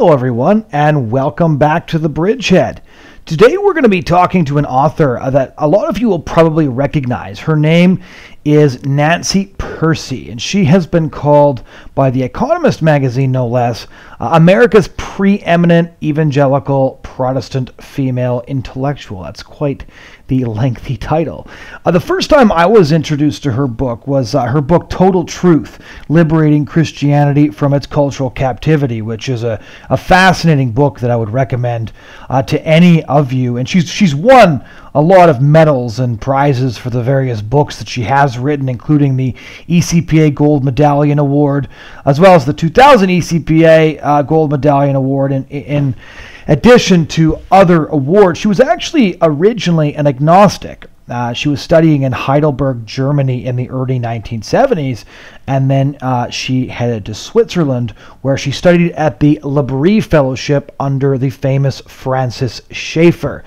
Hello, everyone, and welcome back to The Bridgehead. Today we're going to be talking to an author that a lot of you will probably recognize. Her name is Nancy Pearcey, and she has been called by the Economist magazine, no less, America's preeminent evangelical Protestant female intellectual. That's quite the lengthy title. The first time I was introduced to her book was her book Total Truth, Liberating Christianity from Its Cultural Captivity, which is a fascinating book that I would recommend to any of you. And she's won a lot of medals and prizes for the various books that she has written, including the ECPA Gold Medallion Award, as well as the 2000 ECPA Gold Medallion Award, in addition to other awards. She was actually originally an agnostic. She was studying in Heidelberg, Germany in the early 1970s, and then she headed to Switzerland, where she studied at the L'Abri Fellowship under the famous Francis Schaeffer.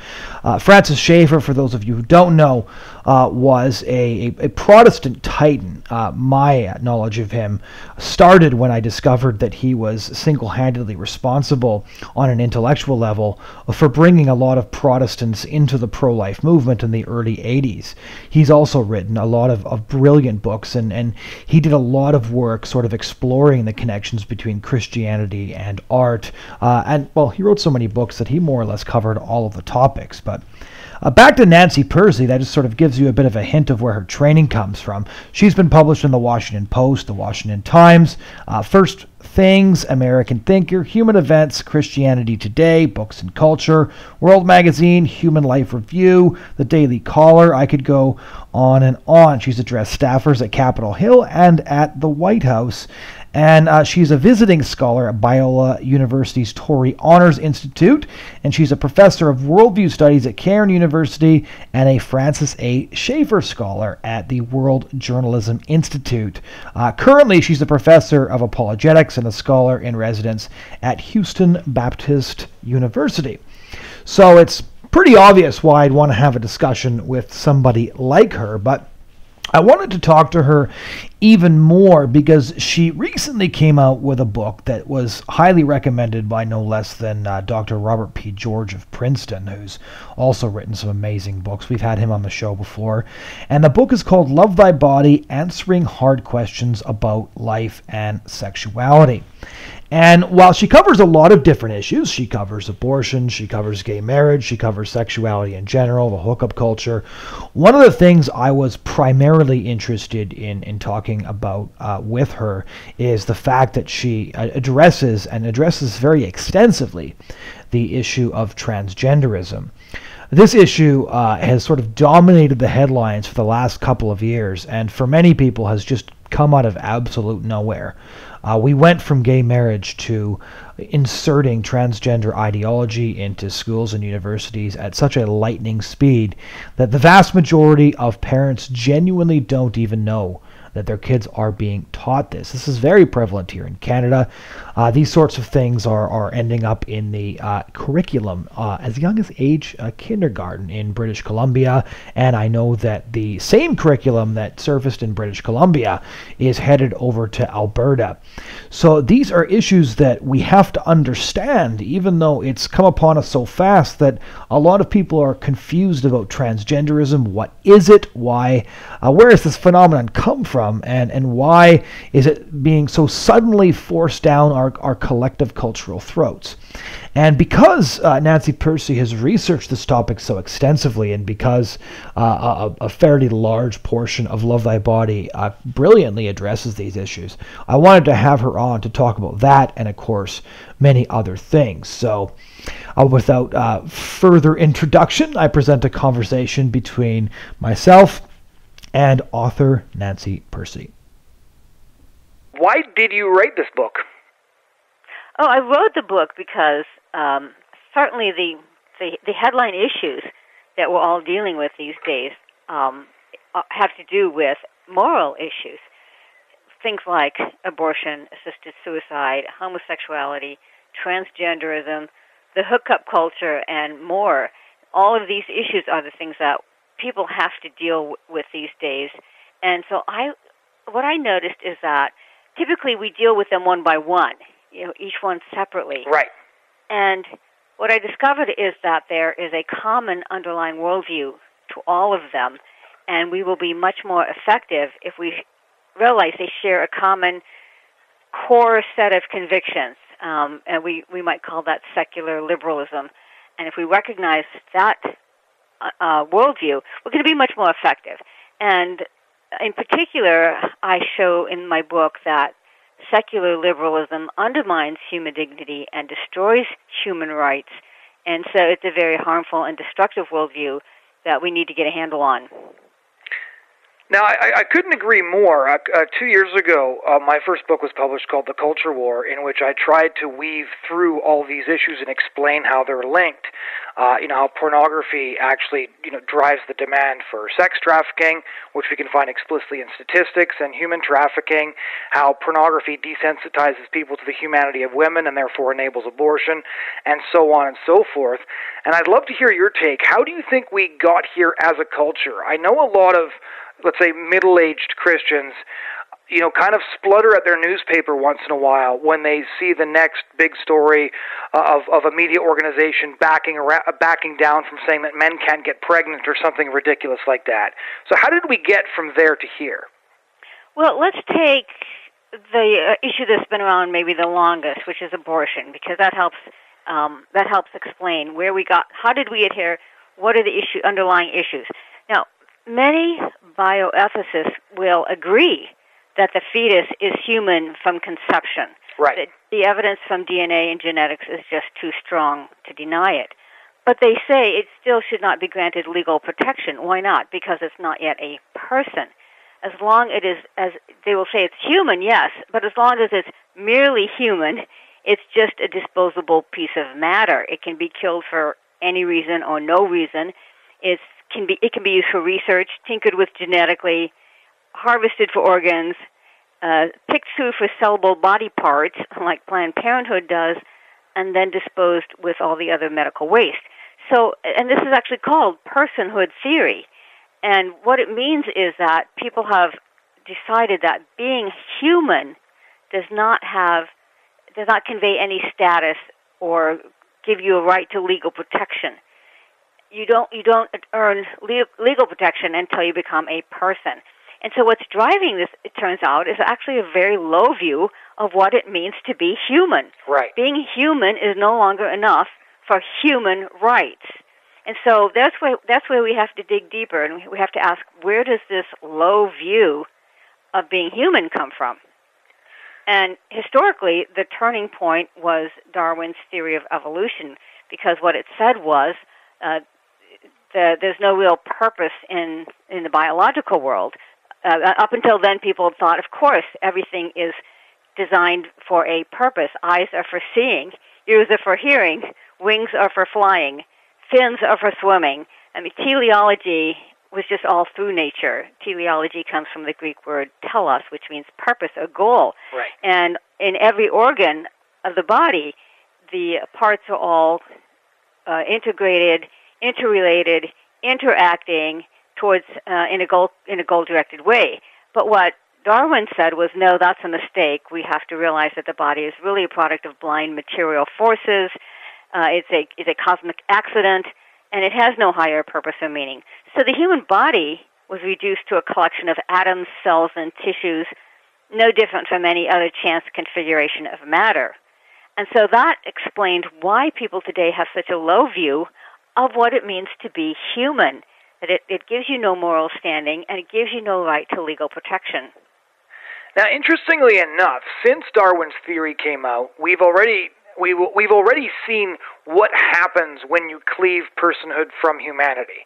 Francis Schaeffer, for those of you who don't know, was a Protestant titan. My knowledge of him started when I discovered that he was single-handedly responsible on an intellectual level for bringing a lot of Protestants into the pro-life movement in the early 80s. He's also written a lot of brilliant books, and he did a lot of work sort of exploring the connections between Christianity and art. And, well, he wrote so many books that he more or less covered all of the topics. But back to Nancy Pearcey, that just sort of gives you a bit of a hint of where her training comes from. She's been published in the Washington Post, the Washington Times, First Things, American Thinker, Human Events, Christianity Today, Books and Culture, World Magazine, Human Life Review, The Daily Caller. I could go on and on. She's addressed staffers at Capitol Hill and at the White House. And she's a visiting scholar at Biola University's Torrey Honors Institute, and she's a professor of worldview studies at Cairn University and a Francis A. Schaeffer Scholar at the World Journalism Institute. Currently, she's a professor of apologetics and a scholar in residence at Houston Baptist University. So it's pretty obvious why I'd want to have a discussion with somebody like her, but I wanted to talk to her even more because she recently came out with a book that was highly recommended by no less than Dr. Robert P. George of Princeton, who's also written some amazing books. We've had him on the show before. And the book is called Love Thy Body, Answering Hard Questions About Life and Sexuality. And while she covers a lot of different issues, she covers abortion, she covers gay marriage, she covers sexuality in general, the hookup culture. One of the things I was primarily interested in talking about with her is the fact that she addresses very extensively the issue of transgenderism. This issue has sort of dominated the headlines for the last couple of years, and for many people has just come out of absolute nowhere. We went from gay marriage to inserting transgender ideology into schools and universities at such a lightning speed that the vast majority of parents genuinely don't even know that their kids are being taught this. This is very prevalent here in Canada. These sorts of things are ending up in the curriculum as young as age kindergarten in British Columbia, and I know that the same curriculum that surfaced in British Columbia is headed over to Alberta. So these are issues that we have to understand, even though it's come upon us so fast that a lot of people are confused about transgenderism. What is it? Why? Where does this phenomenon come from? And why is it being so suddenly forced down our collective cultural throats? And because Nancy Pearcey has researched this topic so extensively, and because a fairly large portion of Love Thy Body brilliantly addresses these issues, I wanted to have her on to talk about that and, of course, many other things. So without further introduction, I present a conversation between myself and author Nancy Pearcey. Why did you write this book? Oh, I wrote the book because certainly the headline issues that we're all dealing with these days have to do with moral issues. Things like abortion, assisted suicide, homosexuality, transgenderism, the hookup culture, and more. All of these issues are the things that people have to deal with these days. And so what I noticed is that typically we deal with them one by one, each one separately. Right. And what I discovered is that there is a common underlying worldview to all of them, and we will be much more effective if we realize they share a common core set of convictions, and we might call that secular liberalism. And if we recognize that worldview, we're going to be much more effective. And in particular, I show in my book that secular liberalism undermines human dignity and destroys human rights, and so it's a very harmful and destructive worldview that we need to get a handle on. Now, I couldn't agree more. 2 years ago, my first book was published called The Culture War, in which I tried to weave through all these issues and explain how they're linked. How pornography actually, drives the demand for sex trafficking, which we can find explicitly in statistics, and human trafficking, how pornography desensitizes people to the humanity of women and therefore enables abortion, and so on and so forth. And I'd love to hear your take. How do you think we got here as a culture? I know a lot of, let's say, middle-aged Christians, kind of splutter at their newspaper once in a while when they see the next big story of a media organization backing down from saying that men can't get pregnant or something ridiculous like that. So how did we get from there to here? Well, let's take the issue that's been around maybe the longest, which is abortion, because that helps explain where we got, how did we get here, what are the underlying issues. Now, many bioethicists will agree that the fetus is human from conception. Right. The evidence from DNA and genetics is just too strong to deny it. But they say it still should not be granted legal protection. Why not? Because it's not yet a person. As long as they will say it's human, yes, but as long as it's merely human, it's just a disposable piece of matter. It can be killed for any reason or no reason. It can be used for research, tinkered with genetically, harvested for organs, picked through for sellable body parts, like Planned Parenthood does, and then disposed with all the other medical waste. So, and this is actually called personhood theory. And what it means is that people have decided that being human does not convey any status or give you a right to legal protection. You don't earn legal protection until you become a person. And so what's driving this, it turns out, is actually a very low view of what it means to be human. Right. Being human is no longer enough for human rights. And so that's where we have to dig deeper, and we have to ask, where does this low view of being human come from? And historically, the turning point was Darwin's theory of evolution, because what it said was there's no real purpose in the biological world. Up until then, people had thought, of course, everything is designed for a purpose. Eyes are for seeing, ears are for hearing, wings are for flying, fins are for swimming. I mean, teleology was just all through nature. Teleology comes from the Greek word telos, which means purpose or goal. Right. And in every organ of the body, the parts are all integrated, interrelated, interacting towards in a goal-directed way. But what Darwin said was, no, that's a mistake. We have to realize that the body is really a product of blind material forces. It's a cosmic accident, and it has no higher purpose or meaning. So the human body was reduced to a collection of atoms, cells, and tissues, no different from any other chance configuration of matter. And so that explained why people today have such a low view of what it means to be human, that it gives you no moral standing, and it gives you no right to legal protection. Now, interestingly enough, since Darwin's theory came out, we've already seen what happens when you cleave personhood from humanity.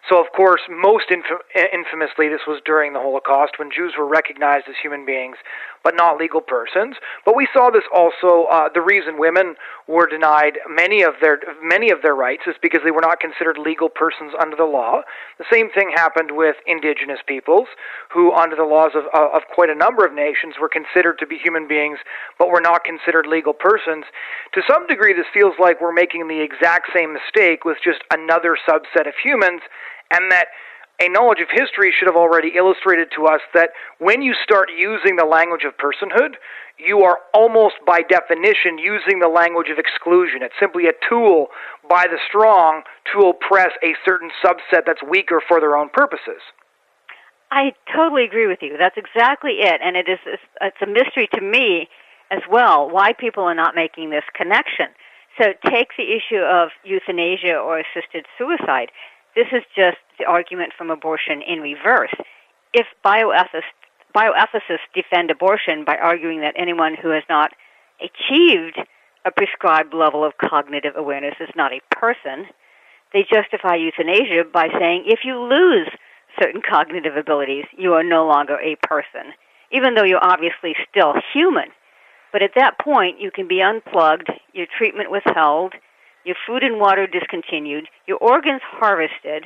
So, of course, most infamously, this was during the Holocaust, when Jews were recognized as human beings, but not legal persons. But we saw this also, the reason women were denied many of their rights is because they were not considered legal persons under the law. The same thing happened with indigenous peoples, who under the laws of quite a number of nations were considered to be human beings, but were not considered legal persons. To some degree, this feels like we're making the exact same mistake with just another subset of humans, and that a knowledge of history should have already illustrated to us that when you start using the language of personhood, you are almost by definition using the language of exclusion. It's simply a tool by the strong to oppress a certain subset that's weaker for their own purposes. I totally agree with you. That's exactly it. And it's a mystery to me as well why people are not making this connection. So take the issue of euthanasia or assisted suicide. This is just the argument from abortion in reverse. If bioethicists defend abortion by arguing that anyone who has not achieved a prescribed level of cognitive awareness is not a person, they justify euthanasia by saying if you lose certain cognitive abilities, you are no longer a person, even though you're obviously still human. But at that point, you can be unplugged, your treatment withheld, your food and water discontinued, your organs harvested.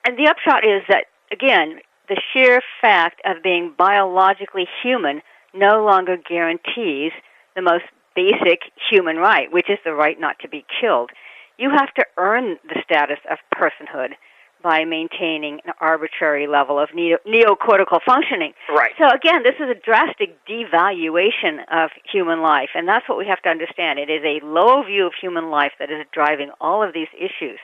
And the upshot is that, again, the sheer fact of being biologically human no longer guarantees the most basic human right, which is the right not to be killed. You have to earn the status of personhood by maintaining an arbitrary level of neocortical functioning. Right. So again, this is a drastic devaluation of human life, and that's what we have to understand. It is a low view of human life that is driving all of these issues.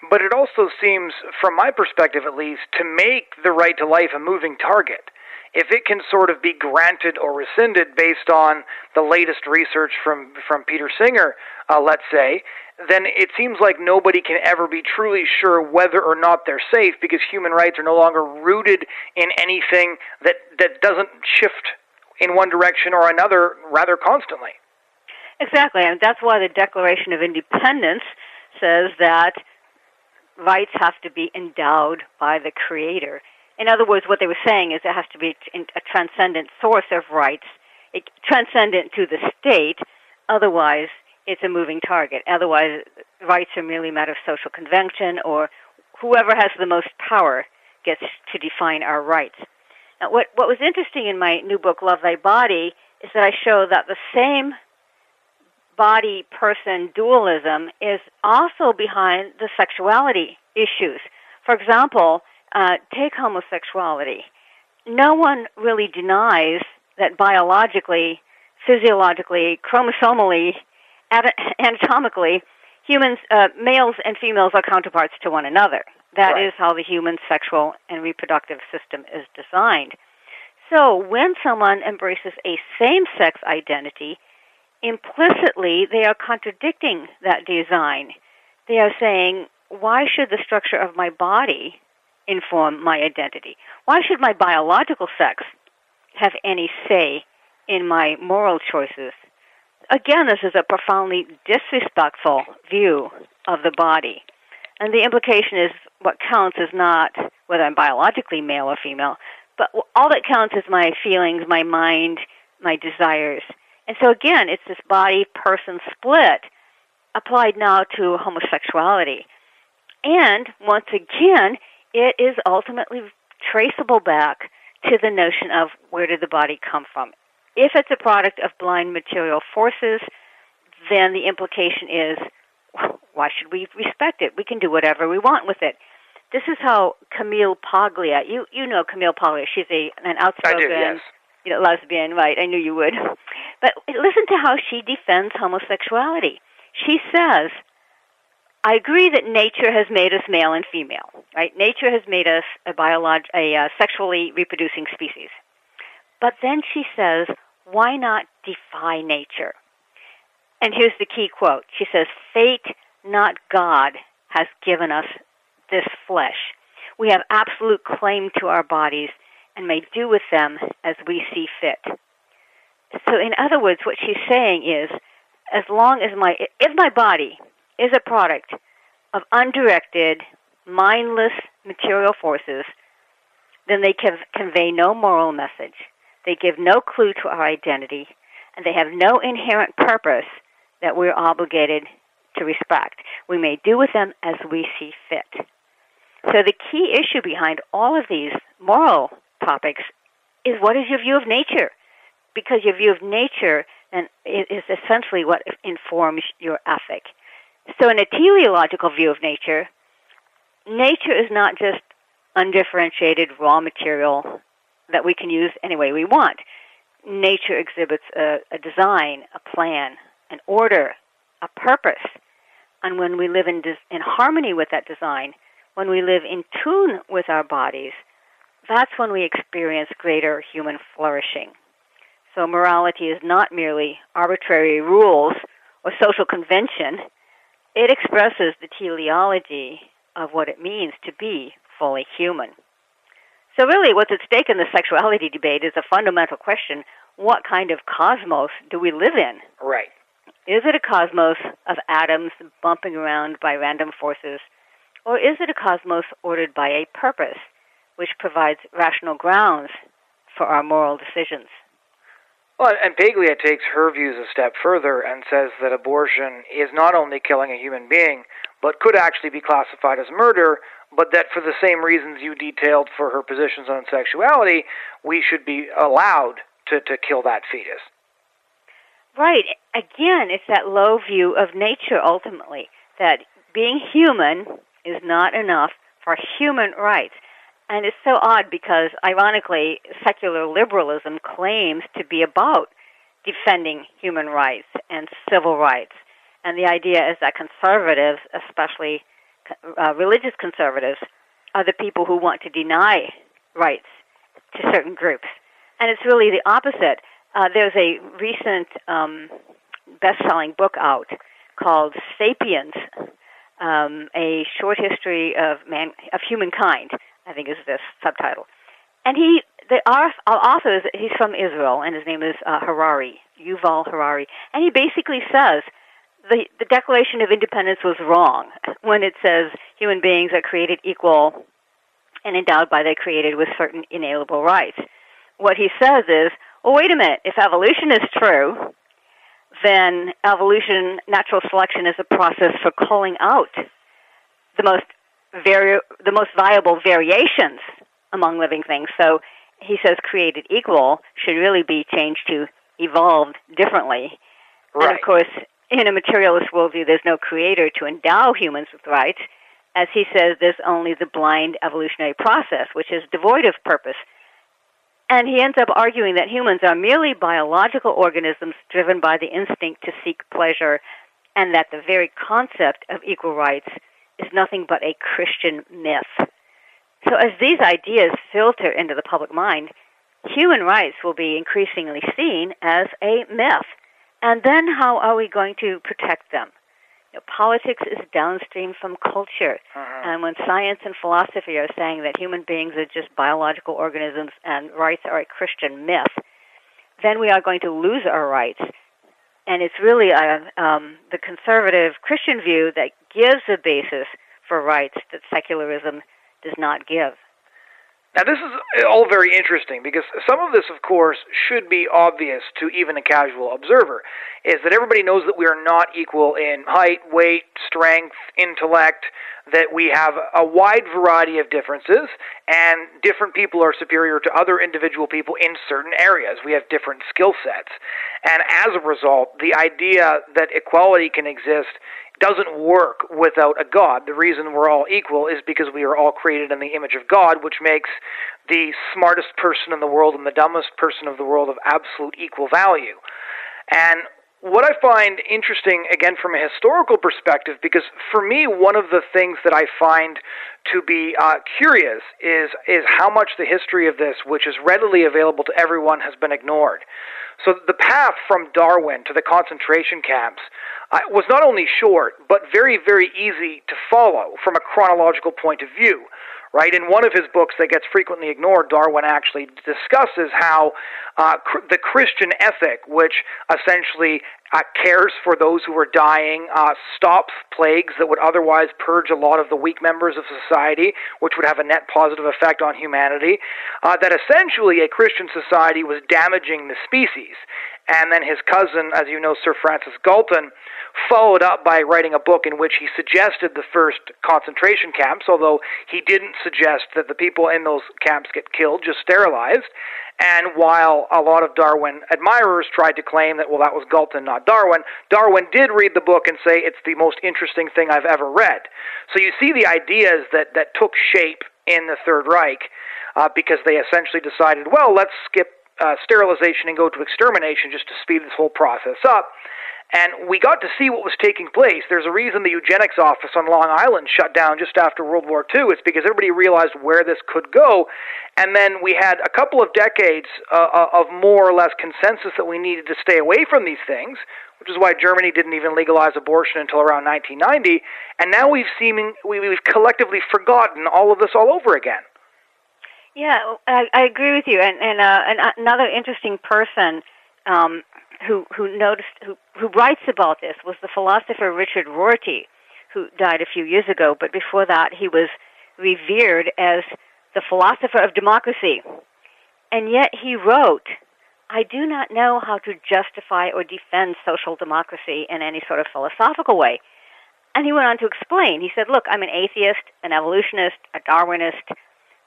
But it also seems, from my perspective at least, to make the right to life a moving target. If it can sort of be granted or rescinded based on the latest research from Peter Singer, let's say, then it seems like nobody can ever be truly sure whether or not they're safe because human rights are no longer rooted in anything that doesn't shift in one direction or another rather constantly. Exactly, and that's why the Declaration of Independence says that rights have to be endowed by the Creator. In other words, what they were saying is there has to be a transcendent source of rights, transcendent to the state, otherwise it's a moving target. Otherwise, rights are merely a matter of social convention, or whoever has the most power gets to define our rights. Now, what was interesting in my new book, Love Thy Body, is that I show that the same body-person dualism is also behind the sexuality issues. For example, take homosexuality. No one really denies that biologically, physiologically, chromosomally, anatomically, humans, males and females are counterparts to one another. That Right. is how the human sexual and reproductive system is designed. So when someone embraces a same-sex identity, implicitly they are contradicting that design. They are saying, why should the structure of my body inform my identity? Why should my biological sex have any say in my moral choices? Again, this is a profoundly disrespectful view of the body. And the implication is what counts is not whether I'm biologically male or female, but all that counts is my feelings, my mind, my desires. And so again, it's this body-person split applied now to homosexuality. And once again, it is ultimately traceable back to the notion of where did the body come from. If it's a product of blind material forces, then the implication is, why should we respect it? We can do whatever we want with it. This is how Camille Paglia, you know Camille Paglia, she's an outspoken I do, yes. Lesbian, right, I knew you would. But listen to how she defends homosexuality. She says, I agree that nature has made us male and female, right? Nature has made us a sexually reproducing species. But then she says, why not defy nature? And here's the key quote. She says, fate, not God, has given us this flesh. We have absolute claim to our bodies and may do with them as we see fit. So in other words, what she's saying is, as long as if my body is a product of undirected, mindless material forces, then they can convey no moral message. They give no clue to our identity, and they have no inherent purpose that we're obligated to respect. We may do with them as we see fit. So the key issue behind all of these moral topics is, what is your view of nature? Because your view of nature is essentially what informs your ethic. So in a teleological view of nature, nature is not just undifferentiated raw material that we can use any way we want. Nature exhibits a design, a plan, an order, a purpose. And when we live in harmony with that design, when we live in tune with our bodies, that's when we experience greater human flourishing. So morality is not merely arbitrary rules or social convention. It expresses the teleology of what it means to be fully human. So really, what's at stake in the sexuality debate is a fundamental question: what kind of cosmos do we live in? Right. Is it a cosmos of atoms bumping around by random forces, or is it a cosmos ordered by a purpose, which provides rational grounds for our moral decisions? Well, and Paglia takes her views a step further and says that abortion is not only killing a human being, but could actually be classified as murder, but that for the same reasons you detailed for her positions on sexuality, we should be allowed to kill that fetus. Right. Again, it's that low view of nature, ultimately, that being human is not enough for human rights. And it's so odd because, ironically, secular liberalism claims to be about defending human rights and civil rights. And the idea is that conservatives, especially religious conservatives, are the people who want to deny rights to certain groups. And it's really the opposite. There's a recent best-selling book out called *Sapiens*, a short history of humankind, I think is the subtitle. And the author, he's from Israel, and his name is Yuval Harari. And he basically says the Declaration of Independence was wrong when it says human beings are created equal and endowed by their Creator with certain inalienable rights. What he says is, well, wait a minute, if evolution is true, then natural selection is a process for culling out the most viable variations among living things. So he says created equal should really be changed to evolved differently. Right. And of course, in a materialist worldview, there's no creator to endow humans with rights. As he says, there's only the blind evolutionary process, which is devoid of purpose. And he ends up arguing that humans are merely biological organisms driven by the instinct to seek pleasure, and that the very concept of equal rights is nothing but a Christian myth. So as these ideas filter into the public mind, human rights will be increasingly seen as a myth. And then how are we going to protect them? Politics is downstream from culture. And when science and philosophy are saying that human beings are just biological organisms and rights are a Christian myth, then we are going to lose our rights. And it's really the conservative Christian view that gives the basis for rights that secularism does not give. Now, this is all very interesting because some of this, of course, should be obvious to even a casual observer, is that everybody knows that we are not equal in height, weight, strength, intellect, that we have a wide variety of differences, and different people are superior to other individual people in certain areas. We have different skill sets. And as a result, the idea that equality can exist doesn't work without a God. The reason we're all equal is because we are all created in the image of God, which makes the smartest person in the world and the dumbest person of the world of absolute equal value. And what I find interesting, again, from a historical perspective, because for me, one of the things that I find to be curious is how much the history of this, which is readily available to everyone, has been ignored. So the path from Darwin to the concentration camps was not only short, but very, very easy to follow from a chronological point of view. Right? In one of his books that gets frequently ignored, Darwin actually discusses how the Christian ethic, which essentially cares for those who are dying, stops plagues that would otherwise purge a lot of the weak members of society, which would have a net positive effect on humanity, that essentially a Christian society was damaging the species. And then his cousin, as you know, Sir Francis Galton, followed up by writing a book in which he suggested the first concentration camps, although he didn't suggest that the people in those camps get killed, just sterilized. And while a lot of Darwin admirers tried to claim that, well, that was Galton, not Darwin, Darwin did read the book and say it's the most interesting thing I've ever read. So you see the ideas that took shape in the Third Reich because they essentially decided, well, let's skip sterilization and go to extermination just to speed this whole process up. And we got to see what was taking place. There's a reason the eugenics office on Long Island shut down just after World War II. It's because everybody realized where this could go. And then we had a couple of decades of more or less consensus that we needed to stay away from these things, which is why Germany didn't even legalize abortion until around 1990. And now we've collectively forgotten all of this all over again. Yeah, I agree with you. And another interesting person who writes about this was the philosopher Richard Rorty, who died a few years ago. But before that, he was revered as the philosopher of democracy. And yet he wrote, "I do not know how to justify or defend social democracy in any sort of philosophical way." And he went on to explain. He said, "Look, I'm an atheist, an evolutionist, a Darwinist,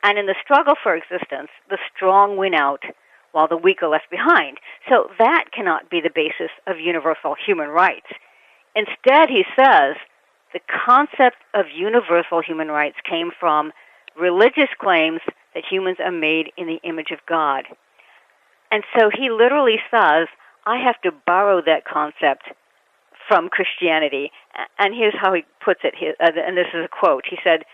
and in the struggle for existence, the strong win out while the weak are left behind. So that cannot be the basis of universal human rights." Instead, he says, the concept of universal human rights came from religious claims that humans are made in the image of God. And so he literally says, I have to borrow that concept from Christianity. And here's how he puts it, and this is a quote. He said,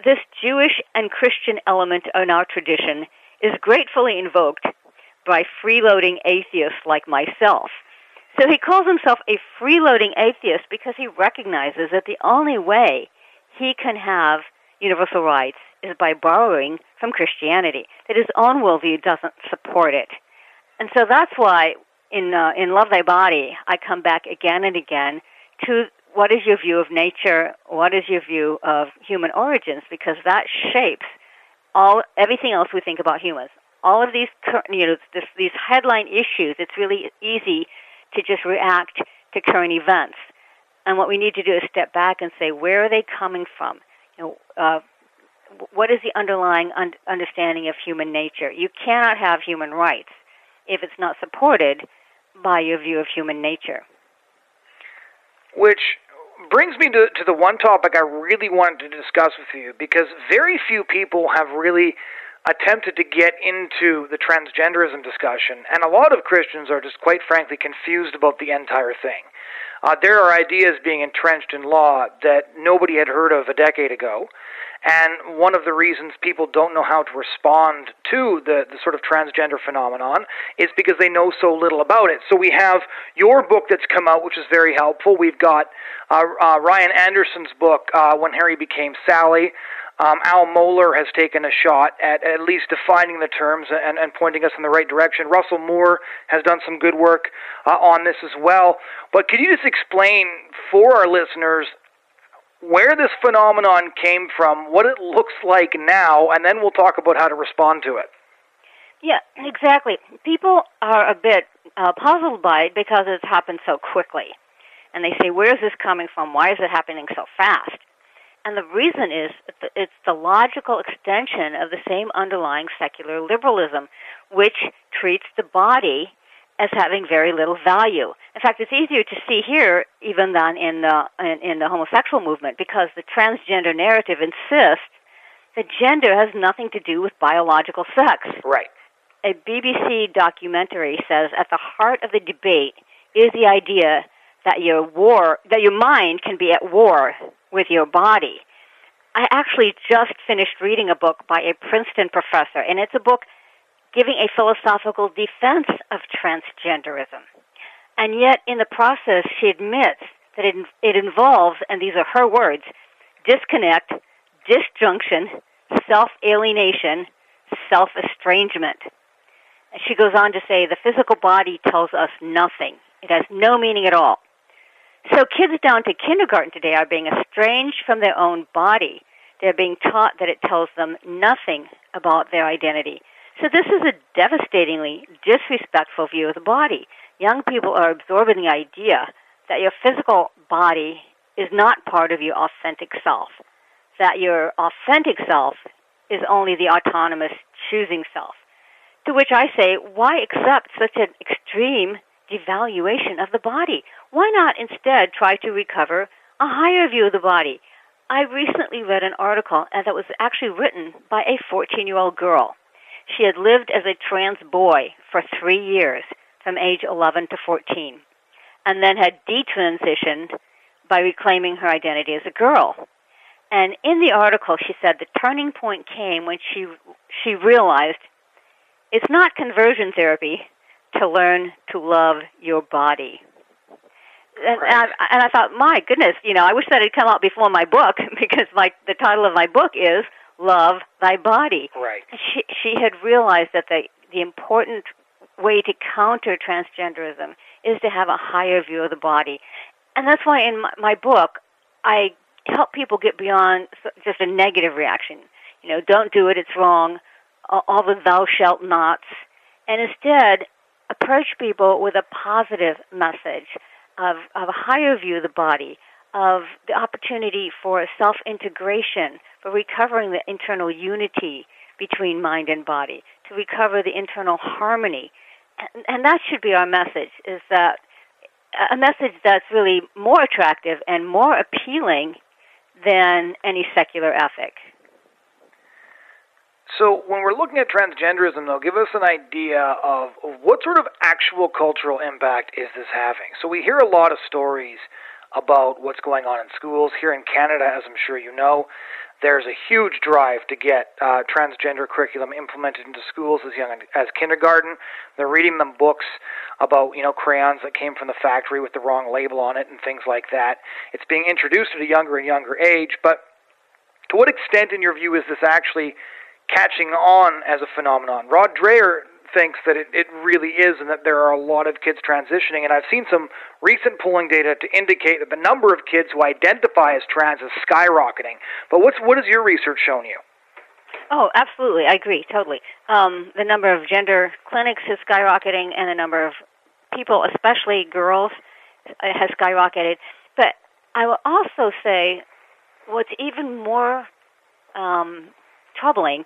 "This Jewish and Christian element in our tradition is gratefully invoked by freeloading atheists like myself." So he calls himself a freeloading atheist because he recognizes that the only way he can have universal rights is by borrowing from Christianity, that his own worldview doesn't support it. And so that's why in Love Thy Body, I come back again and again to what is your view of nature, what is your view of human origins, because that shapes everything else we think about humans. All of these, these headline issues, it's really easy to just react to current events. And what we need to do is step back and say, where are they coming from? What is the underlying understanding of human nature? You cannot have human rights if it's not supported by your view of human nature. Which brings me to the one topic I really wanted to discuss with you, because very few people have really attempted to get into the transgenderism discussion, and a lot of Christians are just quite frankly confused about the entire thing. There are ideas being entrenched in law that nobody had heard of a decade ago, and one of the reasons people don't know how to respond to the sort of transgender phenomenon is because they know so little about it. So we have your book that's come out, which is very helpful. We've got Ryan Anderson's book, When Harry Became Sally. Al Mohler has taken a shot at least defining the terms and pointing us in the right direction. Russell Moore has done some good work on this as well. But could you just explain for our listeners where this phenomenon came from, what it looks like now, and then we'll talk about how to respond to it? Yeah, exactly. People are a bit puzzled by it because it's happened so quickly. And they say, where is this coming from? Why is it happening so fast? And the reason is it's the logical extension of the same underlying secular liberalism, which treats the body as having very little value. In fact, it's easier to see here even than in the homosexual movement, because the transgender narrative insists that gender has nothing to do with biological sex. Right. A BBC documentary says at the heart of the debate is the idea that your mind can be at war with your body. I actually just finished reading a book by a Princeton professor, and it's a book giving a philosophical defense of transgenderism. And yet, in the process, she admits that it involves, and these are her words, disconnect, disjunction, self-alienation, self-estrangement. And she goes on to say, the physical body tells us nothing. It has no meaning at all. So kids down to kindergarten today are being estranged from their own body. They're being taught that it tells them nothing about their identity. So this is a devastatingly disrespectful view of the body. Young people are absorbing the idea that your physical body is not part of your authentic self, that your authentic self is only the autonomous choosing self. To which I say, why accept such an extreme devaluation of the body? Why not instead try to recover a higher view of the body, I recently read an article that was actually written by a 14-year-old girl. She had lived as a trans boy for 3 years, from age 11 to 14, and then had detransitioned by reclaiming her identity as a girl. And in the article, she said the turning point came when she realized it's not conversion therapy to learn to love your body. And, Right. and I thought, my goodness, I wish that had come out before my book, because the title of my book is Love Thy Body. Right. She had realized that the important way to counter transgenderism is to have a higher view of the body. And that's why in my book, I help people get beyond just a negative reaction. Don't do it, it's wrong, all the thou shalt nots, and instead approach people with a positive message of a higher view of the body, of the opportunity for self-integration, for recovering the internal unity between mind and body, to recover the internal harmony. And that should be our message, is that a message that's really more attractive and more appealing than any secular ethic. So when we're looking at transgenderism, though, give us an idea of what sort of actual cultural impact is this having. So we hear a lot of stories about what's going on in schools. Here in Canada, as I'm sure you know, there's a huge drive to get transgender curriculum implemented into schools as young as kindergarten. They're reading them books about, crayons that came from the factory with the wrong label on it and things like that. It's being introduced at a younger and younger age, but to what extent, in your view, is this actually catching on as a phenomenon? Rod Dreher thinks that it really is, and that there are a lot of kids transitioning, and I've seen some recent polling data to indicate that the number of kids who identify as trans is skyrocketing. But what has your research shown you? Oh, absolutely. I agree, totally. The number of gender clinics is skyrocketing, and the number of people, especially girls, has skyrocketed. But I will also say what's even more troubling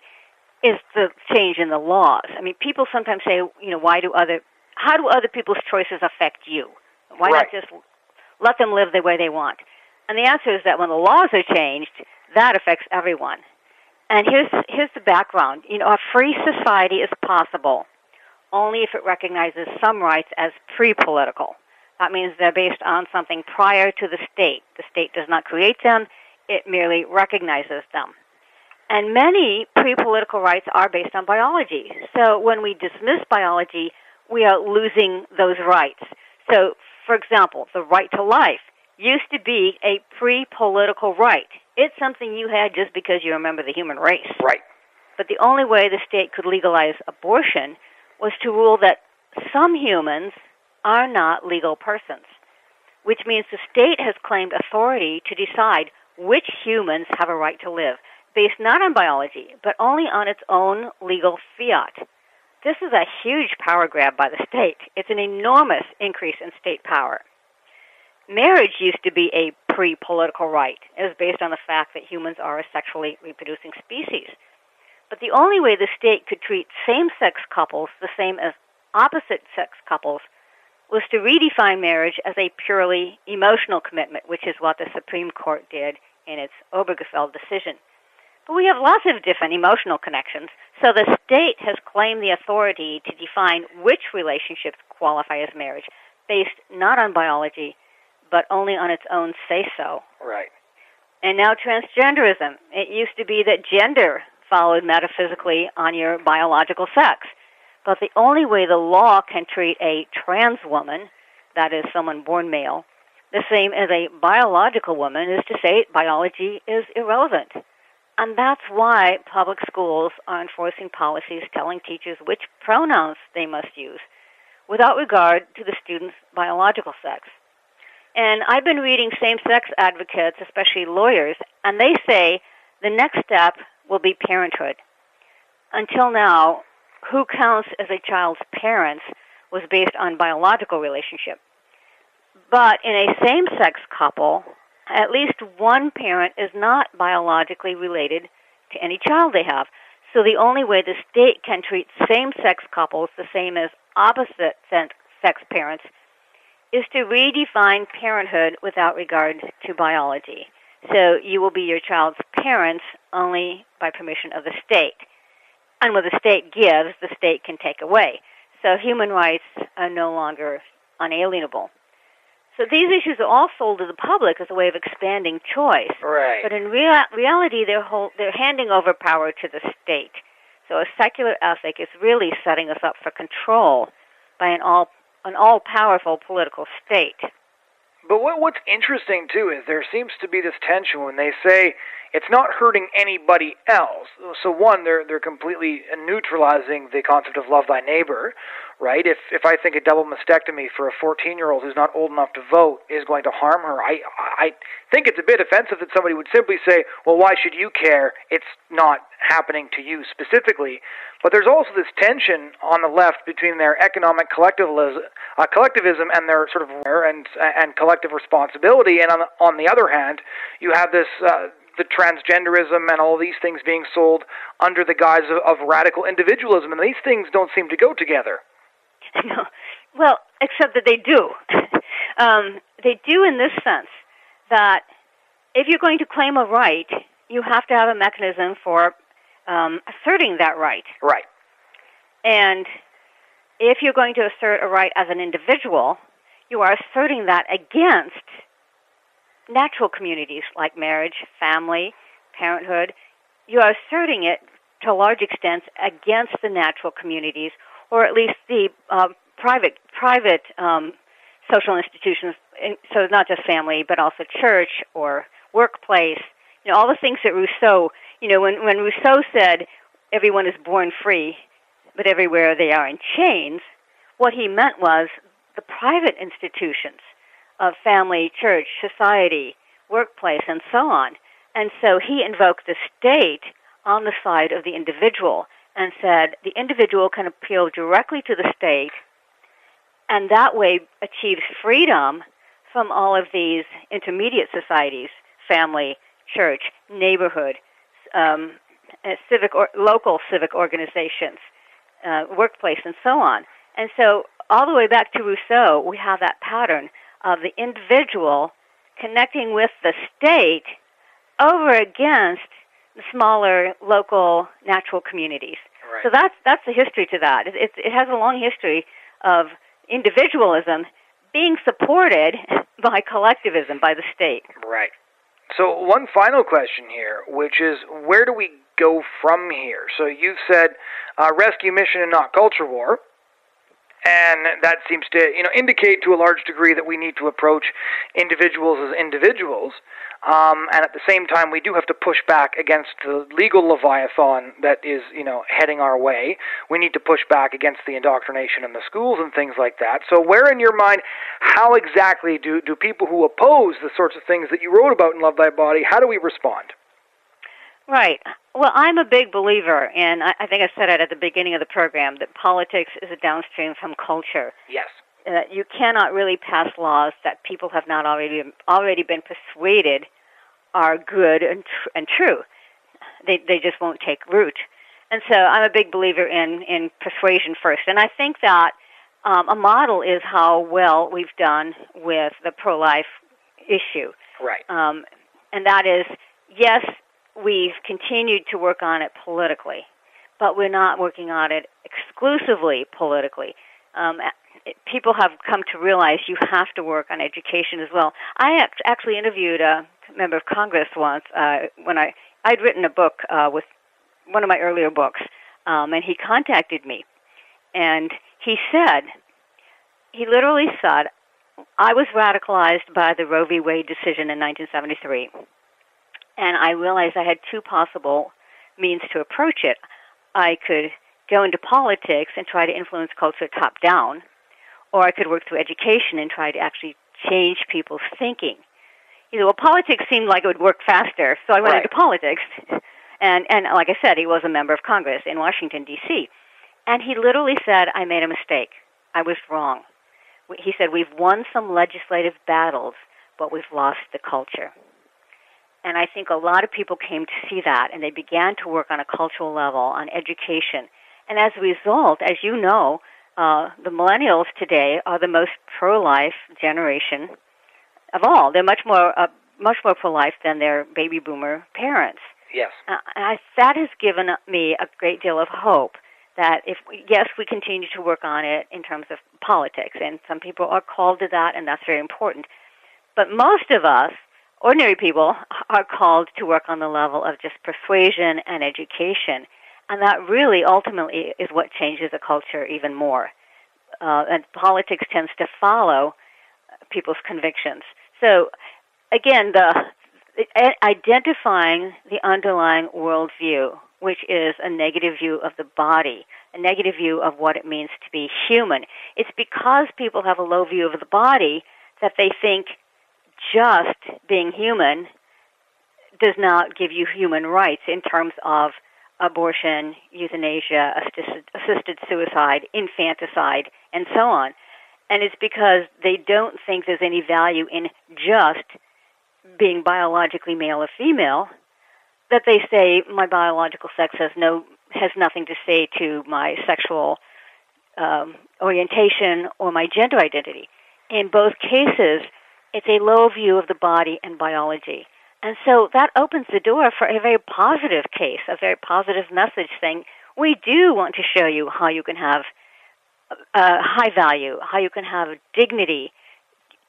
is the change in the laws. I mean, people sometimes say, how do other people's choices affect you? Why Right. not just let them live the way they want? And the answer is that when the laws are changed, that affects everyone. And here's the background. A free society is possible only if it recognizes some rights as pre-political. That means they're based on something prior to the state. The state does not create them, it merely recognizes them. And many pre-political rights are based on biology. So when we dismiss biology, we are losing those rights. So, for example, the right to life used to be a pre-political right. It's something you had just because you're a member of the human race. Right. But the only way the state could legalize abortion was to rule that some humans are not legal persons, which means the state has claimed authority to decide which humans have a right to live, based not on biology, but only on its own legal fiat. This is a huge power grab by the state. It's an enormous increase in state power. Marriage used to be a pre-political right. It was based on the fact that humans are a sexually reproducing species. But the only way the state could treat same-sex couples the same as opposite-sex couples was to redefine marriage as a purely emotional commitment, which is what the Supreme Court did in its Obergefell decision. But we have lots of different emotional connections, so the state has claimed the authority to define which relationships qualify as marriage, based not on biology, but only on its own say-so. Right. And now transgenderism. It used to be that gender followed metaphysically on your biological sex. But the only way the law can treat a trans woman, that is someone born male, the same as a biological woman is to say biology is irrelevant. And that's why public schools are enforcing policies telling teachers which pronouns they must use, without regard to the student's biological sex. And I've been reading same-sex advocates, especially lawyers, and they say the next step will be parenthood. Until now, who counts as a child's parents was based on biological relationship. But in a same-sex couple, at least one parent is not biologically related to any child they have. So the only way the state can treat same-sex couples the same as opposite-sex parents is to redefine parenthood without regard to biology. So you will be your child's parents only by permission of the state. And what the state gives, the state can take away. So human rights are no longer unalienable. So these issues are all sold to the public as a way of expanding choice. Right. But in reality, they're handing over power to the state. So a secular ethic is really setting us up for control by an all-powerful political state. But what's interesting, too, is there seems to be this tension when they say it's not hurting anybody else. So, one, they're completely neutralizing the concept of love thy neighbor, right? If I think a double mastectomy for a 14-year-old who's not old enough to vote is going to harm her, I think it's a bit offensive that somebody would simply say, well, why should you care? It's not happening to you specifically. But there's also this tension on the left between their economic collectivism and their sort of and collective responsibility, and on the other hand, you have this the transgenderism and all these things being sold under the guise of radical individualism, and these things don't seem to go together. No. Well, except that they do. They do in this sense that if you're going to claim a right, you have to have a mechanism for asserting that right. Right. And if you're going to assert a right as an individual, you are asserting that against natural communities like marriage, family, parenthood. You are asserting it to a large extent against the natural communities, or at least the private social institutions. So not just family, but also church or workplace. You know, all the things that Rousseau, when Rousseau said everyone is born free, but everywhere they are in chains, what he meant was the private institutions of family, church, society, workplace, and so on. And so he invoked the state on the side of the individual and said the individual can appeal directly to the state and that way achieves freedom from all of these intermediate societies, family, church, neighborhood, local civic organizations, workplace, and so on. And so all the way back to Rousseau, we have that pattern of the individual connecting with the state over against the smaller local natural communities. Right. So that's the history to that. It has a long history of individualism being supported by collectivism, by the state. Right. So one final question here, which is, where do we go from here? So you've said rescue mission and not culture war. And that seems to, indicate to a large degree that we need to approach individuals as individuals. And at the same time, we do have to push back against the legal leviathan that is, heading our way. We need to push back against the indoctrination in the schools and things like that. So where in your mind, how exactly do people who oppose the sorts of things that you wrote about in Love Thy Body, how do we respond? Right. Well, I'm a big believer, and I think I said it at the beginning of the program, that politics is a downstream from culture. Yes. You cannot really pass laws that people have not already been persuaded are good and true. They just won't take root. And so I'm a big believer in persuasion first. And I think that a model is how well we've done with the pro-life issue. Right. And that is, yes, we've continued to work on it politically, but we're not working on it exclusively politically. People have come to realize you have to work on education as well. I actually interviewed a member of Congress once when I'd written a book with one of my earlier books, and he contacted me, and he literally said, I was radicalized by the Roe v. Wade decision in 1973. And I realized I had two possible means to approach it. I could go into politics and try to influence culture top-down, or I could work through education and try to actually change people's thinking. Politics seemed like it would work faster, so I went into politics. And like I said, he was a member of Congress in Washington, D.C. And he literally said, I made a mistake. I was wrong. He said, we've won some legislative battles, but we've lost the culture. And I think a lot of people came to see that, and they began to work on a cultural level, on education. And as a result, as you know, the millennials today are the most pro-life generation of all. They're much more much more pro-life than their baby boomer parents. Yes. That has given me a great deal of hope that yes, we continue to work on it in terms of politics, and some people are called to that, and that's very important. But most of us, ordinary people, are called to work on the level of just persuasion and education, and that really ultimately is what changes a culture even more. And politics tends to follow people's convictions. So, again, identifying the underlying worldview, which is a negative view of the body, a negative view of what it means to be human. It's because people have a low view of the body that they think just being human does not give you human rights in terms of abortion, euthanasia, assisted suicide, infanticide, and so on. And it's because they don't think there's any value in just being biologically male or female that they say my biological sex has nothing to say to my sexual orientation or my gender identity. In both cases, it's a low view of the body and biology. And so that opens the door for a very positive case, a very positive message saying, we do want to show you how you can have high value, how you can have dignity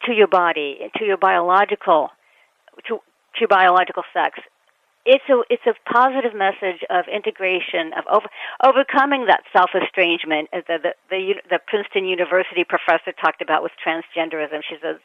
to your body, to your biological sex. It's a positive message of integration, of overcoming that self-estrangement the Princeton University professor talked about with transgenderism.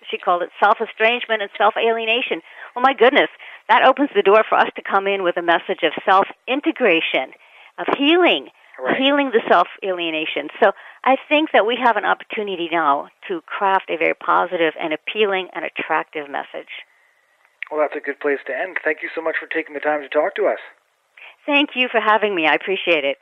She called it self-estrangement and self-alienation. Well, my goodness, that opens the door for us to come in with a message of self-integration, of healing, right. Healing the self-alienation. So I think that we have an opportunity now to craft a very positive and appealing and attractive message. Well, that's a good place to end. Thank you so much for taking the time to talk to us. Thank you for having me. I appreciate it.